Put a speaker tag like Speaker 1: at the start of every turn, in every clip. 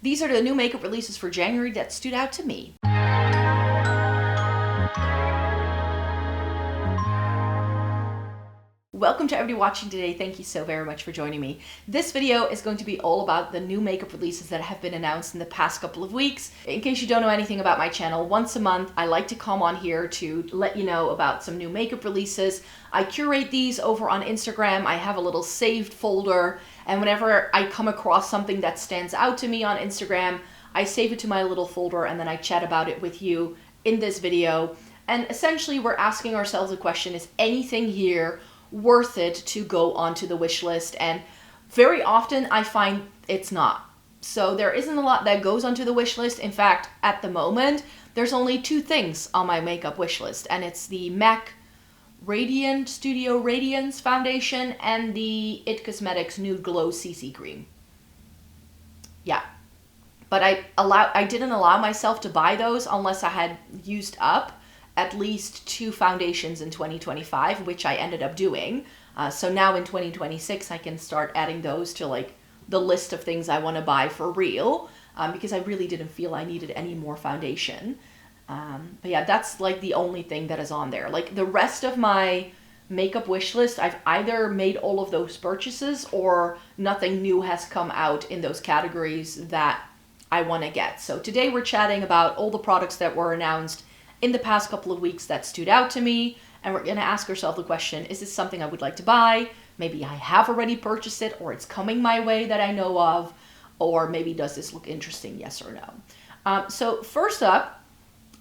Speaker 1: These are the new makeup releases for January that stood out to me. Welcome to everybody watching today. Thank you so very much for joining me. This video is going to be all about the new makeup releases that have been announced in the past couple of weeks. In case you don't know anything about my channel, once a month I like to come on here to let you know about some new makeup releases. I curate these over on Instagram. I have a little saved folder, and whenever I come across something that stands out to me on Instagram, I save it to my little folder and then I chat about it with you in this video. And essentially we're asking ourselves a question: is anything here worth it to go onto the wish list? And very often I find it's not. So there isn't a lot that goes onto the wish list. In fact, at the moment, there's only two things on my makeup wish list, and it's the MAC Studio Radiance Foundation and the IT Cosmetics Nude Glow CC Cream. Yeah, but I didn't allow myself to buy those unless I had used up at least 2 foundations in 2025, which I ended up doing. So now in 2026, I can start adding those to like the list of things I want to buy for real, because I really didn't feel I needed any more foundation. But yeah, that's like the only thing that is on there. Like the rest of my makeup wish list, I've either made all of those purchases or nothing new has come out in those categories that I want to get. So today we're chatting about all the products that were announced in the past couple of weeks that stood out to me, and we're going to ask ourselves the question: is this something I would like to buy? Maybe I have already purchased it, or it's coming my way that I know of, or maybe does this look interesting, yes or no? So first up,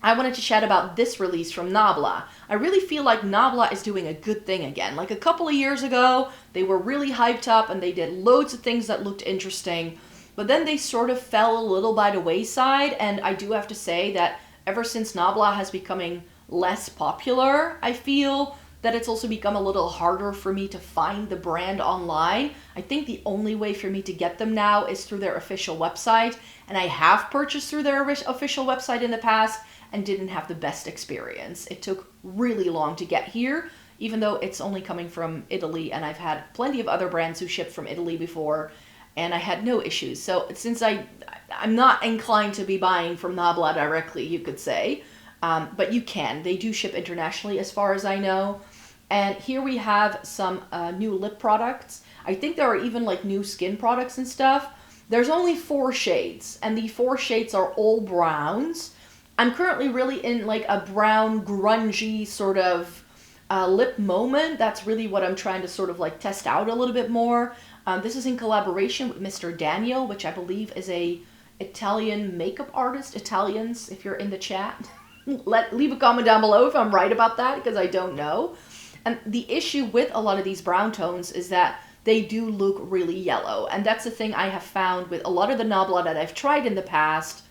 Speaker 1: I wanted to chat about this release from Nabla. I really feel like Nabla is doing a good thing again. Like a couple of years ago, they were really hyped up and they did loads of things that looked interesting, but then they sort of fell a little by the wayside, and I do have to say that ever since Nabla has becoming less popular, I feel that it's also become a little harder for me to find the brand online. I think the only way for me to get them now is through their official website, and I have purchased through their official website in the past and didn't have the best experience. It took really long to get here, even though it's only coming from Italy, and I've had plenty of other brands who shipped from Italy before, and I had no issues. So since I'm not inclined to be buying from Nabla directly, you could say, but you can. They do ship internationally as far as I know. And here we have some new lip products. I think there are even like new skin products and stuff. There's only 4 shades, and the 4 shades are all browns. I'm currently really in like a brown grungy sort of lip moment. That's really what I'm trying to sort of like test out a little bit more. This is in collaboration with Mr. Daniel, which I believe is a Italian makeup artist. Italians, if you're in the chat, leave a comment down below if I'm right about that, because I don't know. And the issue with a lot of these brown tones is that they do look really yellow, and that's the thing I have found with a lot of the Nabla that I've tried in the past.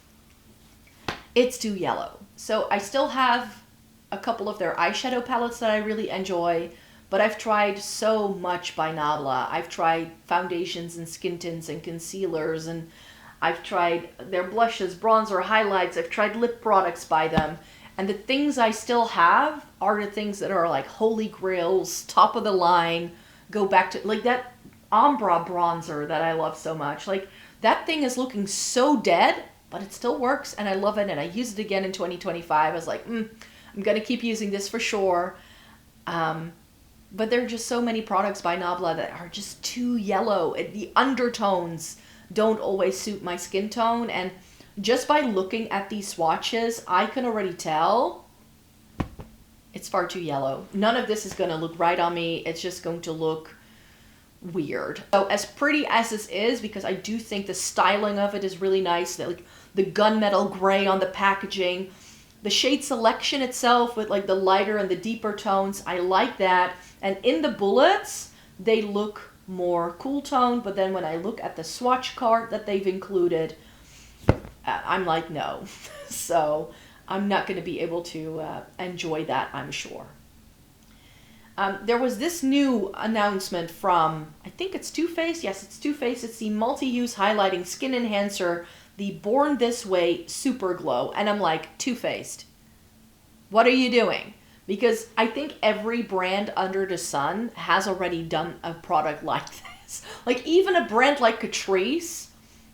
Speaker 1: It's too yellow. So I still have a couple of their eyeshadow palettes that I really enjoy, but I've tried so much by Nabla. I've tried foundations and skin tints and concealers, and I've tried their blushes, bronzer, highlights. I've tried lip products by them. And the things I still have are the things that are like holy grails, top of the line, go back to like that Ombre bronzer that I love so much. Like that thing is looking so dead, but it still works and I love it. And I used it again in 2025. I was like, I'm going to keep using this for sure. But there are just so many products by Nabla that are just too yellow. The undertones don't always suit my skin tone, and just by looking at these swatches, I can already tell it's far too yellow. None of this is going to look right on me. It's just going to look weird. So as pretty as this is, because I do think the styling of it is really nice, that like the gunmetal gray on the packaging, the shade selection itself with like the lighter and the deeper tones, I like that. And in the bullets, they look more cool toned, but then when I look at the swatch card that they've included, I'm like, no. So I'm not going to be able to enjoy that, I'm sure. There was this new announcement from, I think it's Too Faced. Yes, it's Too Faced. It's the multi-use highlighting skin enhancer, the Born This Way Super Glow. And I'm like, Too Faced, what are you doing? Because I think every brand under the sun has already done a product like this. Like even a brand like Catrice,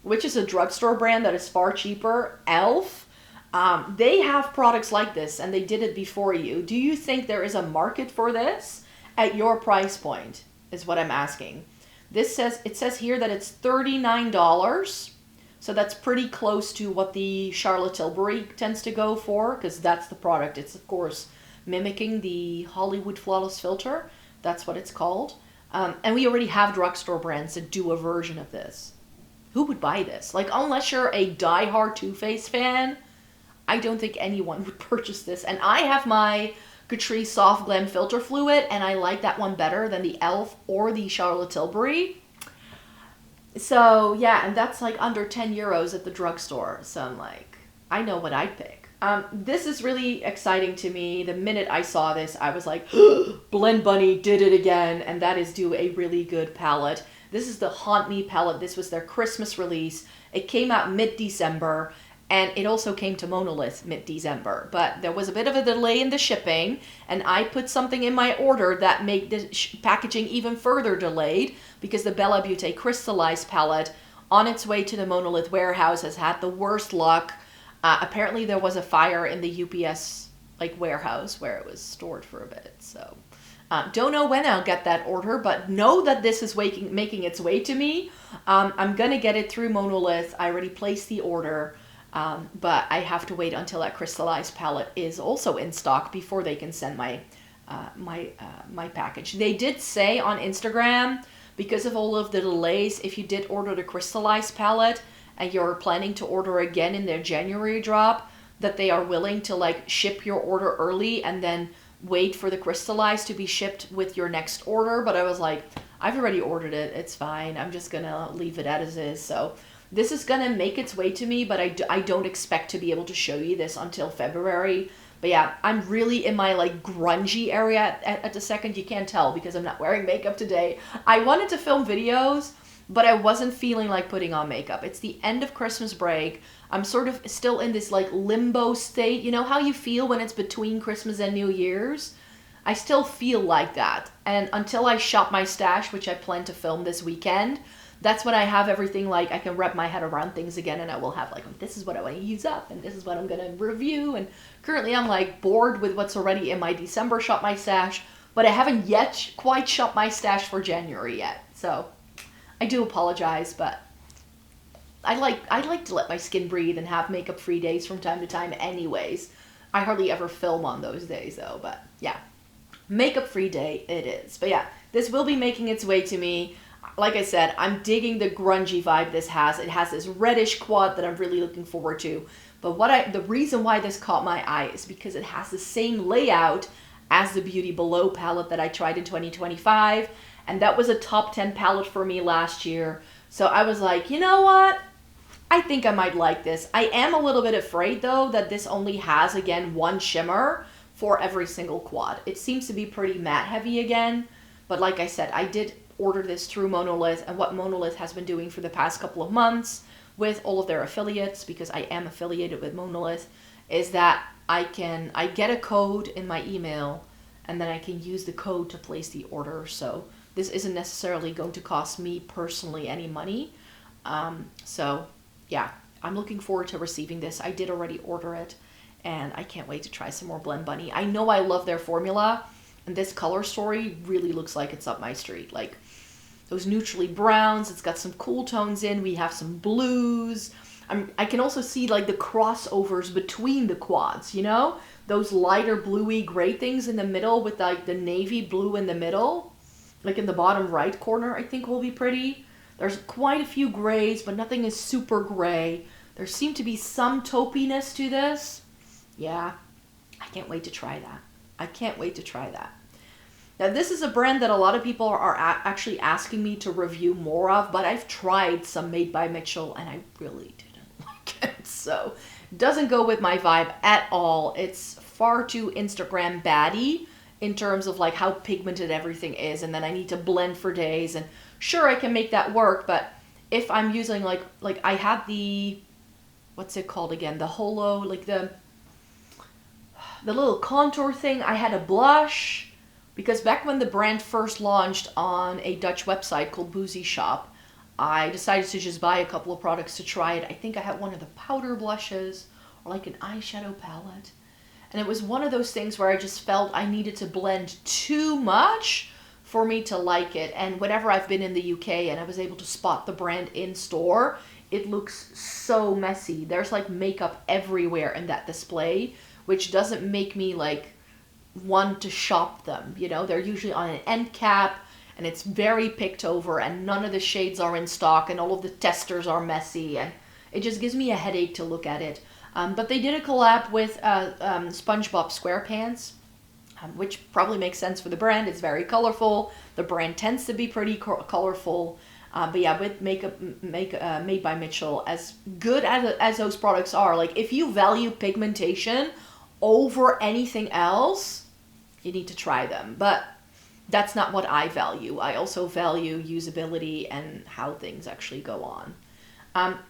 Speaker 1: which is a drugstore brand that is far cheaper, E.L.F., they have products like this, and they did it before you. Do you think there is a market for this at your price point, is what I'm asking. It says here that it's $39, so that's pretty close to what the Charlotte Tilbury tends to go for, because that's the product. It's, of course, mimicking the Hollywood Flawless Filter. That's what it's called. And we already have drugstore brands that do a version of this. Who would buy this? Like, unless you're a diehard Too Faced fan, I don't think anyone would purchase this. And I have my Catrice Soft Glam Filter Fluid, and I like that one better than the E.L.F. or the Charlotte Tilbury. So, yeah, and that's like under 10 euros at the drugstore. So I'm like, I know what I'd pick. This is really exciting to me. The minute I saw this, I was like, Blend Bunny did it again, and that is do a really good palette. This is the Haunt Me palette. This was their Christmas release. It came out mid-December, and it also came to MONOLITH mid-December. But there was a bit of a delay in the shipping, and I put something in my order that made the packaging even further delayed, because the Bella Beauté Crystallized palette on its way to the MONOLITH warehouse has had the worst luck. Apparently there was a fire in the UPS warehouse where it was stored for a bit. So don't know when I'll get that order, but know that this is making its way to me. I'm going to get it through MONOLITH. I already placed the order, but I have to wait until that crystallized palette is also in stock before they can send my package. They did say on Instagram, because of all of the delays, if you did order the crystallized palette, and you're planning to order again in their January drop, that they are willing to ship your order early and then wait for the crystallized to be shipped with your next order. But I was like, I've already ordered it. It's fine. I'm just going to leave it as is. So this is going to make its way to me, but I don't expect to be able to show you this until February. But yeah, I'm really in my grungy area at the second. You can't tell because I'm not wearing makeup today. I wanted to film videos, but I wasn't feeling like putting on makeup. It's the end of Christmas break. I'm sort of still in this limbo state. You know how you feel when it's between Christmas and New Year's? I still feel like that. And until I shop my stash, which I plan to film this weekend, that's when I have everything I can wrap my head around things again, and I will have this is what I want to use up, and this is what I'm going to review. And currently I'm bored with what's already in my December shop my stash, but I haven't yet quite shopped my stash for January yet. So I do apologize, but I like to let my skin breathe and have makeup-free days from time to time anyways. I hardly ever film on those days though, but yeah. Makeup-free day it is. But yeah, this will be making its way to me. Like I said, I'm digging the grungy vibe this has. It has this reddish quad that I'm really looking forward to. But the reason why this caught my eye is because it has the same layout as the Beauty Below palette that I tried in 2025. And that was a top 10 palette for me last year. So I was like, you know what? I think I might like this. I am a little bit afraid, though, that this only has, again, one shimmer for every single quad. It seems to be pretty matte heavy again. But like I said, I did order this through MONOLITH. And what MONOLITH has been doing for the past couple of months with all of their affiliates, because I am affiliated with MONOLITH, is that I get a code in my email, and then I can use the code to place the order. So this isn't necessarily going to cost me personally any money. So yeah, I'm looking forward to receiving this. I did already order it, and I can't wait to try some more Blend Bunny. I know I love their formula, and this color story really looks like it's up my street. Those neutrally browns, it's got some cool tones in. We have some blues. I can also see the crossovers between the quads, you know? Those lighter bluey gray things in the middle with the navy blue in the middle. In the bottom right corner, I think will be pretty. There's quite a few grays, but nothing is super gray. There seemed to be some taupiness to this. Yeah, I can't wait to try that. I can't wait to try that. Now, this is a brand that a lot of people are actually asking me to review more of, but I've tried some Made by Mitchell, and I really didn't like it. So, it doesn't go with my vibe at all. It's far too Instagram baddie in terms of how pigmented everything is, and then I need to blend for days, and sure, I can make that work, but if I'm using I had the, what's it called again, the holo, the little contour thing. I had a blush, because back when the brand first launched on a Dutch website called Boozy Shop, I decided to just buy a couple of products to try it. I think I had one of the powder blushes or like an eyeshadow palette. And it was one of those things where I just felt I needed to blend too much for me to like it. And whenever I've been in the UK and I was able to spot the brand in store, it looks so messy. There's like makeup everywhere in that display, which doesn't make me like want to shop them. You know, they're usually on an end cap and it's very picked over and none of the shades are in stock and all of the testers are messy and it just gives me a headache to look at it. But they did a collab with SpongeBob SquarePants, which probably makes sense for the brand. It's very colorful. The brand tends to be pretty colorful. But yeah, with makeup made by Mitchell, as good as those products are, like if you value pigmentation over anything else, you need to try them. But that's not what I value. I also value usability and how things actually go on.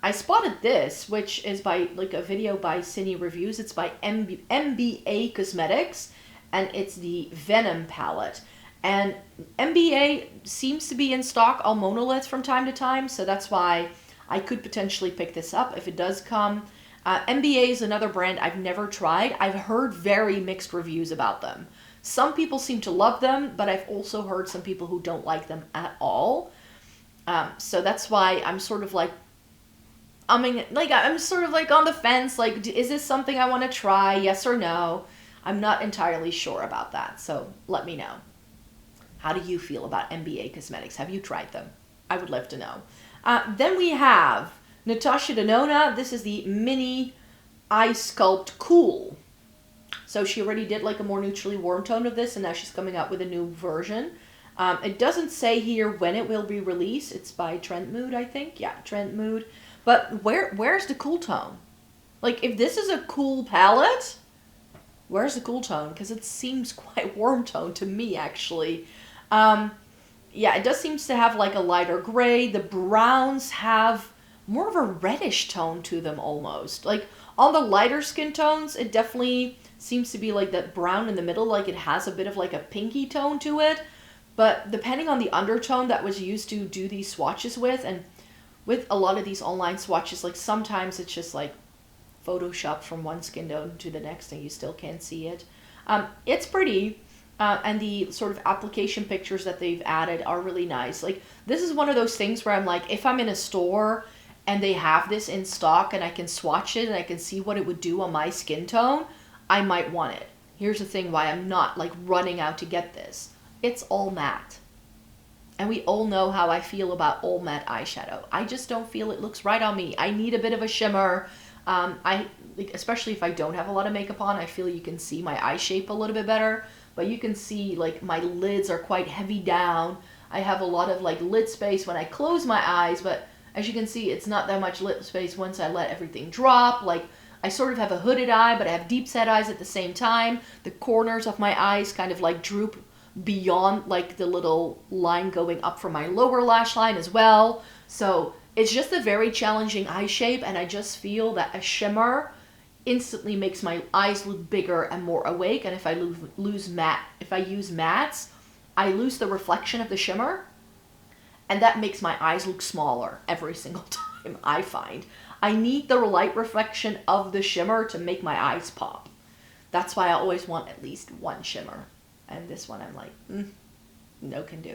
Speaker 1: I spotted this, which is by like a video by Cine Reviews. It's by MBA Cosmetics, and it's the Venom palette. And MBA seems to be in stock on MONOLITH from time to time, so that's why I could potentially pick this up if it does come. MBA is another brand I've never tried. I've heard very mixed reviews about them. Some people seem to love them, but I've also heard some people who don't like them at all. So that's why I'm sort of like, I'm sort of like on the fence, like, is this something I want to try, yes or no? I'm not entirely sure about that, so let me know. How do you feel about MBA Cosmetics? Have you tried them? I would love to know. Then we have Natasha Denona. This is the Mini Eye Sculpt Cool. So she already did like a more neutrally warm tone of this, and now she's coming out with a new version. It doesn't say here when it will be released. It's by Trend Mood, I think. Yeah, Trend Mood. But where's the cool tone? Like, if this is a cool palette, where's the cool tone? Because it seems quite warm tone to me, actually. Yeah, it does seem to have like a lighter gray. The browns have more of a reddish tone to them almost. Like, on the lighter skin tones, it definitely seems to be like that brown in the middle. Like, it has a bit of like a pinky tone to it. But depending on the undertone that was used to do these swatches with, and with a lot of these online swatches, like sometimes it's just like photoshopped from one skin tone to the next and you still can't see it. It's pretty, and the sort of application pictures that they've added are really nice. Like, this is one of those things where I'm like, if I'm in a store and they have this in stock and I can swatch it and I can see what it would do on my skin tone, I might want it. Here's the thing why I'm not like running out to get this. It's all matte. And we all know how I feel about all matte eyeshadow. I just don't feel it looks right on me. I need a bit of a shimmer. Especially if I don't have a lot of makeup on, I feel you can see my eye shape a little bit better. But you can see like my lids are quite heavy down. I have a lot of like lid space when I close my eyes, but as you can see, it's not that much lid space once I let everything drop. Like, I sort of have a hooded eye, but I have deep set eyes at the same time. The corners of my eyes kind of like droop beyond like the little line going up from my lower lash line as well. So it's just a very challenging eye shape, and I just feel that a shimmer instantly makes my eyes look bigger and more awake. And if I use mattes, I lose the reflection of the shimmer, and that makes my eyes look smaller every single time. I find I need the light reflection of the shimmer to make my eyes pop. That's why I always want at least one shimmer. And this one I'm like, no can do.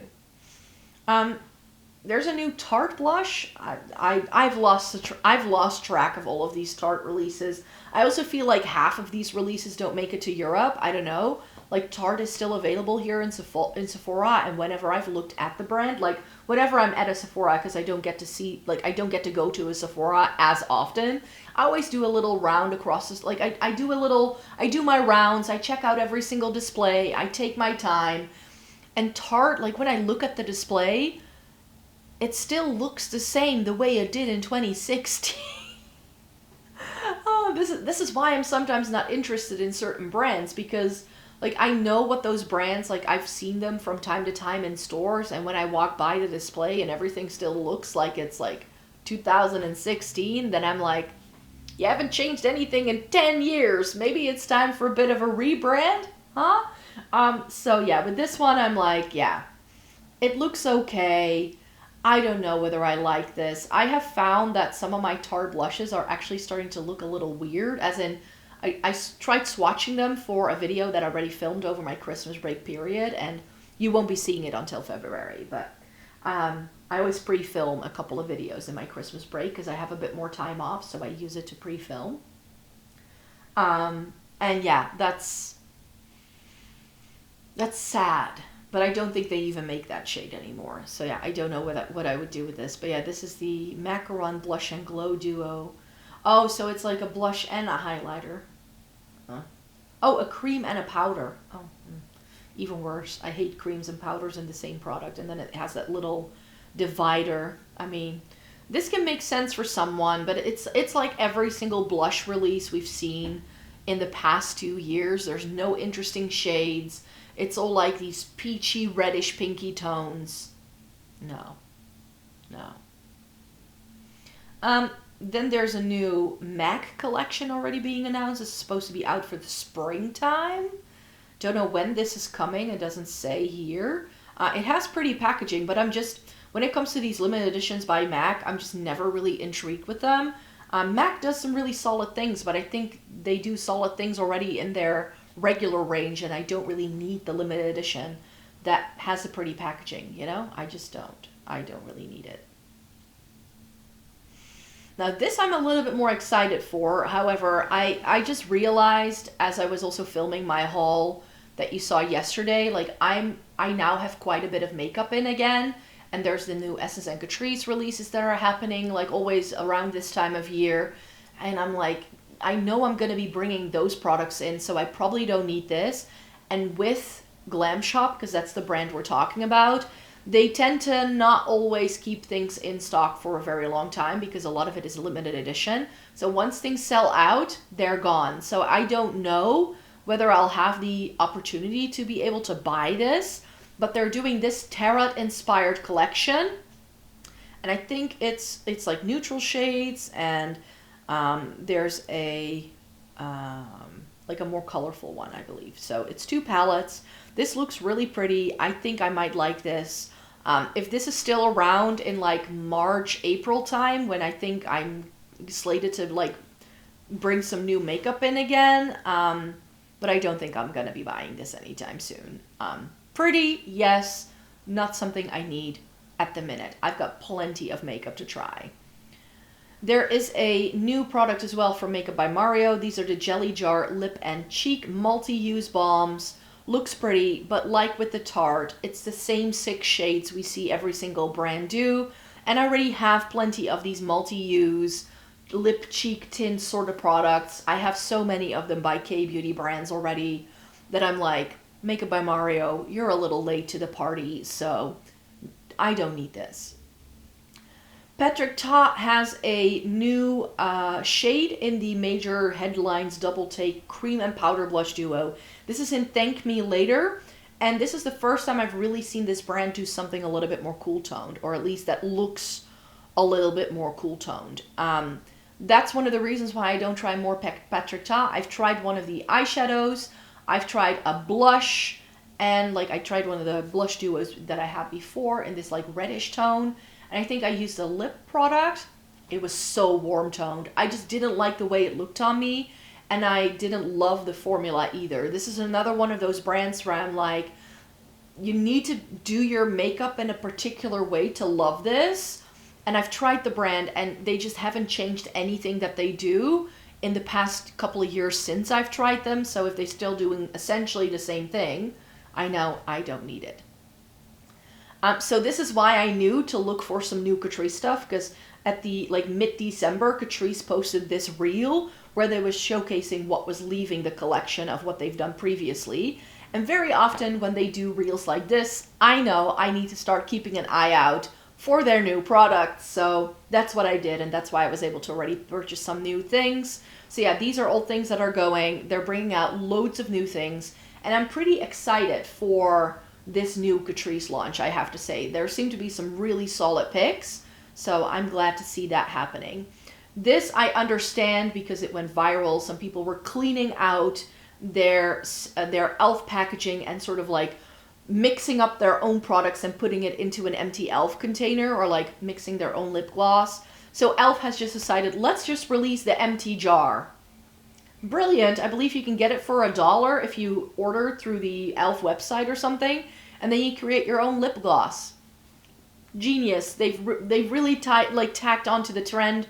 Speaker 1: There's a new Tarte blush. I've lost track of all of these Tarte releases. I also feel like half of these releases don't make it to Europe. I don't know. Like, Tarte is still available here in Sephora, and whenever I've looked at the brand, like whenever I'm at a Sephora, because I don't get to go to a Sephora as often, I always do a little round across this. Like, I do my rounds. I check out every single display. I take my time. And Tarte, like, when I look at the display, it still looks the same the way it did in 2016. Oh, this is why I'm sometimes not interested in certain brands, because like, I know what those brands, like, I've seen them from time to time in stores, and when I walk by the display and everything still looks like it's like 2016, then I'm like, you haven't changed anything in 10 years. Maybe it's time for a bit of a rebrand, huh? So yeah, with this one, I'm like, yeah, it looks okay. I don't know whether I like this. I have found that some of my Tarte blushes are actually starting to look a little weird, as in I tried swatching them for a video that I already filmed over my Christmas break period, and you won't be seeing it until February, but I always pre-film a couple of videos in my Christmas break because I have a bit more time off, so I use it to pre-film. And yeah, that's sad. But I don't think they even make that shade anymore. So yeah, I don't know what I would do with this. But yeah, this is the Macaron Blush and Glow Duo. Oh, so it's like a blush and a highlighter. Huh? Oh, a cream and a powder. Oh, even worse. I hate creams and powders in the same product. And then it has that little divider. I mean, this can make sense for someone, but it's like every single blush release we've seen in the past 2 years. There's no interesting shades. It's all like these peachy, reddish, pinky tones. No. Then there's a new MAC collection already being announced. It's supposed to be out for the springtime. Don't know when this is coming. It doesn't say here. It has pretty packaging, but when it comes to these limited editions by MAC, I'm just never really intrigued with them. MAC does some really solid things, but I think they do solid things already in their regular range, and I don't really need the limited edition that has the pretty packaging, you know? I just don't. I don't really need it. Now this I'm a little bit more excited for. However, I just realized as I was also filming my haul that you saw yesterday, like I now have quite a bit of makeup in again, and there's the new Essence and Catrice releases that are happening like always around this time of year, and I'm like, I know I'm going to be bringing those products in, so I probably don't need this. And with Glam Shop, because that's the brand we're talking about, they tend to not always keep things in stock for a very long time because a lot of it is limited edition. So once things sell out, they're gone. So I don't know whether I'll have the opportunity to be able to buy this, but they're doing this tarot-inspired collection. And I think it's like neutral shades, and there's a like a more colorful one, I believe. So it's 2 palettes. This looks really pretty. I think I might like this. If this is still around in like March, April time, when I think I'm slated to like bring some new makeup in again, but I don't think I'm gonna be buying this anytime soon. Pretty, yes, not something I need at the minute. I've got plenty of makeup to try. There is a new product as well from Makeup by Mario. These are the Jelly Jar Lip and Cheek Multi-Use Balms. Looks pretty, but like with the Tarte, it's the same 6 shades we see every single brand do. And I already have plenty of these multi-use lip cheek tint sort of products. I have so many of them by K-beauty brands already that I'm like, Makeup by Mario, you're a little late to the party, so I don't need this. Patrick Ta has a new shade in the Major Headlines Double Take Cream and Powder Blush Duo. This is in Thank Me Later, and this is the first time I've really seen this brand do something a little bit more cool-toned, or at least that looks a little bit more cool-toned. That's one of the reasons why I don't try more Patrick Ta. I've tried one of the eyeshadows, I've tried a blush, and like I tried one of the blush duos that I had before in this like reddish tone. And I think I used a lip product. It was so warm toned. I just didn't like the way it looked on me, and I didn't love the formula either. This is another one of those brands where I'm like, you need to do your makeup in a particular way to love this. And I've tried the brand, and they just haven't changed anything that they do in the past couple of years since I've tried them. So if they're still doing essentially the same thing, I know I don't need it. So this is why I knew to look for some new Catrice stuff, because at the like mid-December, Catrice posted this reel where they was showcasing what was leaving the collection of what they've done previously. And very often when they do reels like this, I know I need to start keeping an eye out for their new products. So that's what I did, and that's why I was able to already purchase some new things. So yeah, these are all things that are going. They're bringing out loads of new things, and I'm pretty excited for this new Catrice launch, I have to say. There seem to be some really solid picks, so I'm glad to see that happening. This I understand because it went viral. Some people were cleaning out their E.L.F. packaging and sort of like mixing up their own products and putting it into an empty e.l.f. container, or like mixing their own lip gloss. So e.l.f. has just decided, let's just release the empty jar. Brilliant. I believe you can get it for $1 if you order through the e.l.f. website or something, and then you create your own lip gloss. Genius. They've really tacked onto the trend,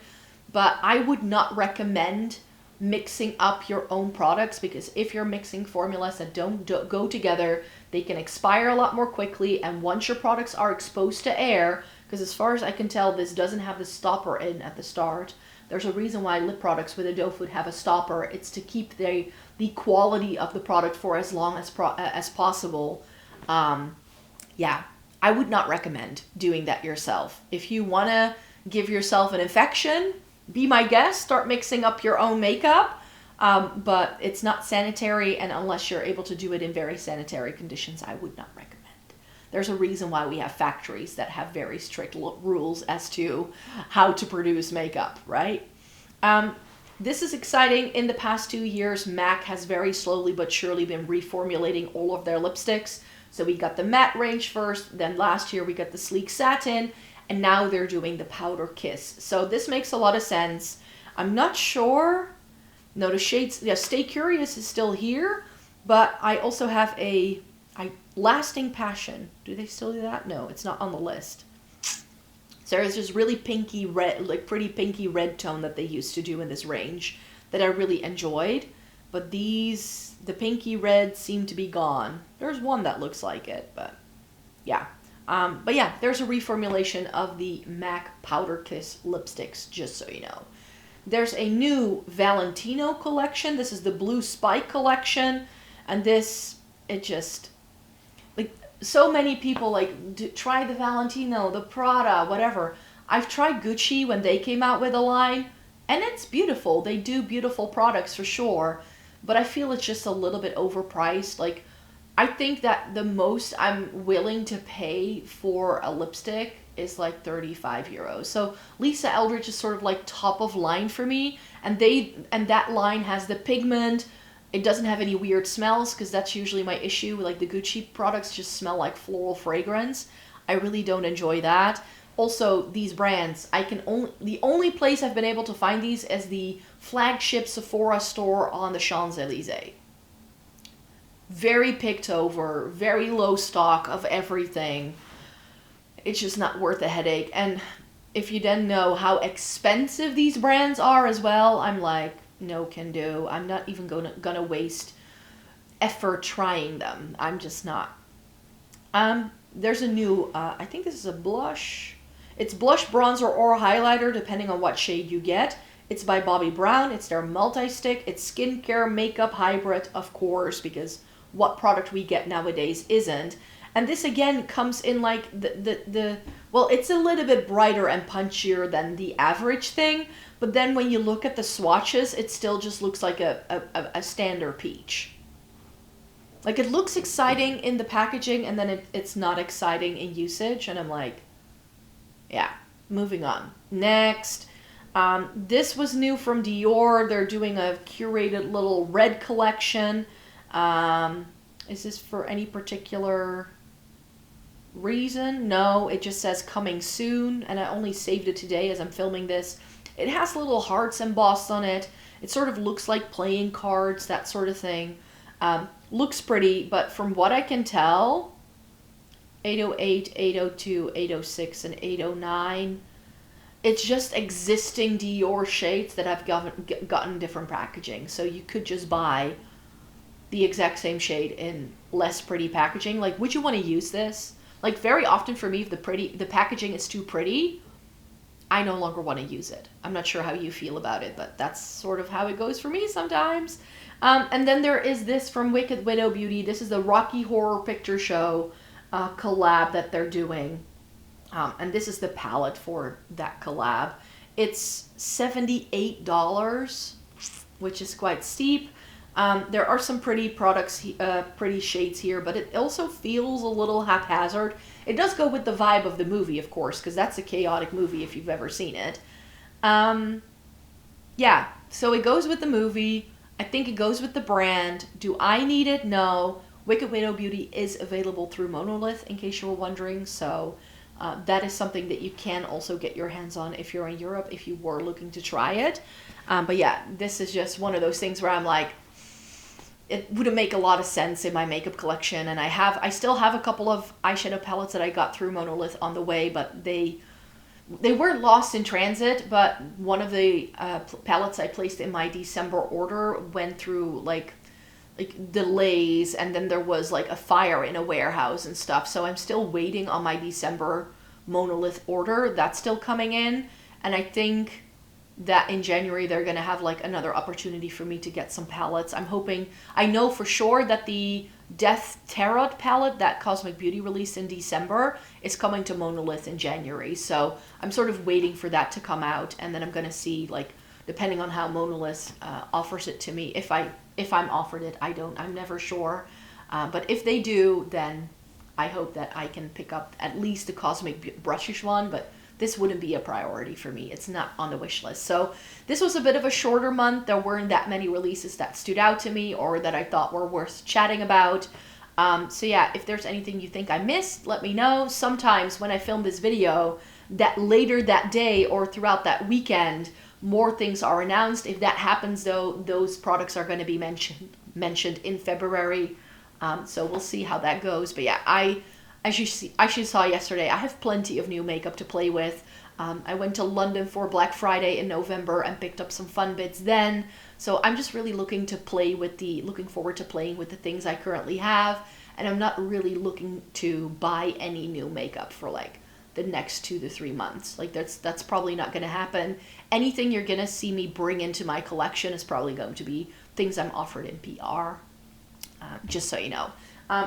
Speaker 1: but I would not recommend mixing up your own products, because if you're mixing formulas that don't go together, they can expire a lot more quickly, and once your products are exposed to air, because as far as I can tell, this doesn't have the stopper in at the start. There's a reason why lip products with a doe foot have a stopper. It's to keep the quality of the product for as long as possible. Yeah, I would not recommend doing that yourself. If you want to give yourself an infection, be my guest, start mixing up your own makeup. But it's not sanitary, and unless you're able to do it in very sanitary conditions, I would not recommend. There's a reason why we have factories that have very strict rules as to how to produce makeup, right? This is exciting. In the past 2 years, MAC has very slowly but surely been reformulating all of their lipsticks. So we got the matte range first, then last year we got the sleek satin, and now they're doing the powder kiss. So this makes a lot of sense. I'm not sure. No, the shades, yeah, Stay Curious is still here, but I also have a Lasting Passion. Do they still do that? No, it's not on the list. So there's this really pinky red, like pretty pinky red tone that they used to do in this range that I really enjoyed. But the pinky red seem to be gone. There's one that looks like it, but yeah. But yeah, there's a reformulation of the MAC Powder Kiss lipsticks, just so you know. There's a new Valentino collection. This is the Blue Spike collection. And this, it just, like, so many people like try the Valentino, the Prada, whatever. I've tried Gucci when they came out with a line, and it's beautiful. They do beautiful products for sure, but I feel it's just a little bit overpriced. Like, I think that the most I'm willing to pay for a lipstick is like 35 euros. So Lisa Eldridge is sort of like top of line for me, and that line has the pigment. It doesn't have any weird smells, because that's usually my issue. Like, the Gucci products just smell like floral fragrance. I really don't enjoy that. Also, these brands, the only place I've been able to find these is the flagship Sephora store on the Champs-Elysees. Very picked over, very low stock of everything. It's just not worth the headache. And if you then know how expensive these brands are as well, I'm like, no can do. I'm not even gonna waste effort trying them. I'm just not. There's a new, I think this is a blush. It's blush, bronzer, or highlighter, depending on what shade you get. It's by Bobbi Brown. It's their multi-stick. It's skincare, makeup, hybrid, of course, because what product we get nowadays isn't. And this again comes in like well, it's a little bit brighter and punchier than the average thing, but then when you look at the swatches, it still just looks like a standard peach. Like, it looks exciting in the packaging, and then it's not exciting in usage, and I'm like, yeah, moving on. Next, this was new from Dior. They're doing a curated little red collection. Is this for any particular reason? No, it just says coming soon, and I only saved it today as I'm filming this. It has little hearts embossed on it. It sort of looks like playing cards, that sort of thing. Looks pretty, but from what I can tell, 808, 802, 806, and 809, it's just existing Dior shades that have gotten different packaging. So you could just buy the exact same shade in less pretty packaging. Like, would you want to use this? Like, very often for me, if the packaging is too pretty, I no longer want to use it. I'm not sure how you feel about it, but that's sort of how it goes for me sometimes. And then there is this from Wicked Widow Beauty. This is the Rocky Horror Picture Show collab that they're doing. And this is the palette for that collab. It's $78, which is quite steep. There are some pretty products, pretty shades here, but it also feels a little haphazard. It does go with the vibe of the movie, of course, because that's a chaotic movie if you've ever seen it. Yeah, so it goes with the movie. I think it goes with the brand. Do I need it? No. Wicked Widow Beauty is available through Monolith, in case you were wondering. So that is something that you can also get your hands on if you're in Europe, if you were looking to try it. But yeah, this is just one of those things where I'm like, it wouldn't make a lot of sense in my makeup collection. And I still have a couple of eyeshadow palettes that I got through Monolith on the way, but they weren't lost in transit. But one of the palettes I placed in my December order went through like delays, and then there was like a fire in a warehouse and stuff. So I'm still waiting on my December Monolith order. That's still coming in, and I think that in January they're gonna have like another opportunity for me to get some palettes. I'm hoping, I know for sure that the Death Tarot palette that Cosmic Beauty released in December is coming to Monolith in January. So I'm sort of waiting for that to come out, and then I'm gonna see, like, depending on how Monolith offers it to me. If I'm offered it, I'm never sure. But if they do, then I hope that I can pick up at least the Cosmic Brushish one, but this wouldn't be a priority for me. It's not on the wish list. So this was a bit of a shorter month. There weren't that many releases that stood out to me or that I thought were worth chatting about. So yeah, if there's anything you think I missed, let me know. Sometimes when I film this video, that later that day or throughout that weekend, more things are announced. If that happens though, those products are going to be mentioned in February. So we'll see how that goes. But yeah, as you saw yesterday, I have plenty of new makeup to play with. I went to London for Black Friday in November and picked up some fun bits then. So I'm just really looking forward to playing with the things I currently have. And I'm not really looking to buy any new makeup for like the next 2 to 3 months. Like that's probably not going to happen. Anything you're going to see me bring into my collection is probably going to be things I'm offered in PR. Just so you know.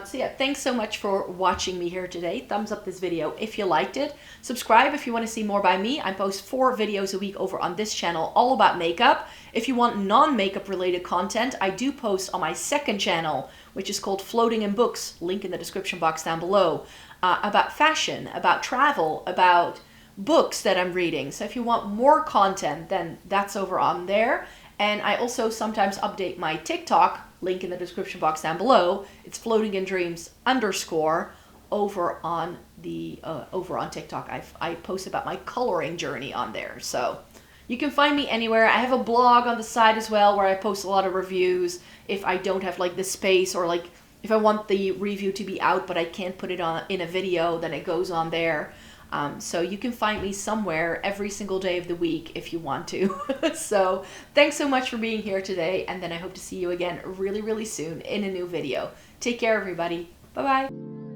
Speaker 1: So yeah, thanks so much for watching me here today. Thumbs up this video if you liked it. Subscribe if you want to see more by me. I post 4 videos a week over on this channel all about makeup. If you want non-makeup related content, I do post on my second channel, which is called Floating in Books, link in the description box down below, about fashion, about travel, about books that I'm reading. So if you want more content, then that's over on there. And I also sometimes update my TikTok, link in the description box down below. It's floating in dreams _ over on TikTok. I post about my coloring journey on there. So you can find me anywhere. I have a blog on the side as well where I post a lot of reviews if I don't have like the space, or like if I want the review to be out but I can't put it on in a video, then it goes on there. So you can find me somewhere every single day of the week if you want to. So thanks so much for being here today, and then I hope to see you again really, really soon in a new video. Take care, everybody. Bye-bye.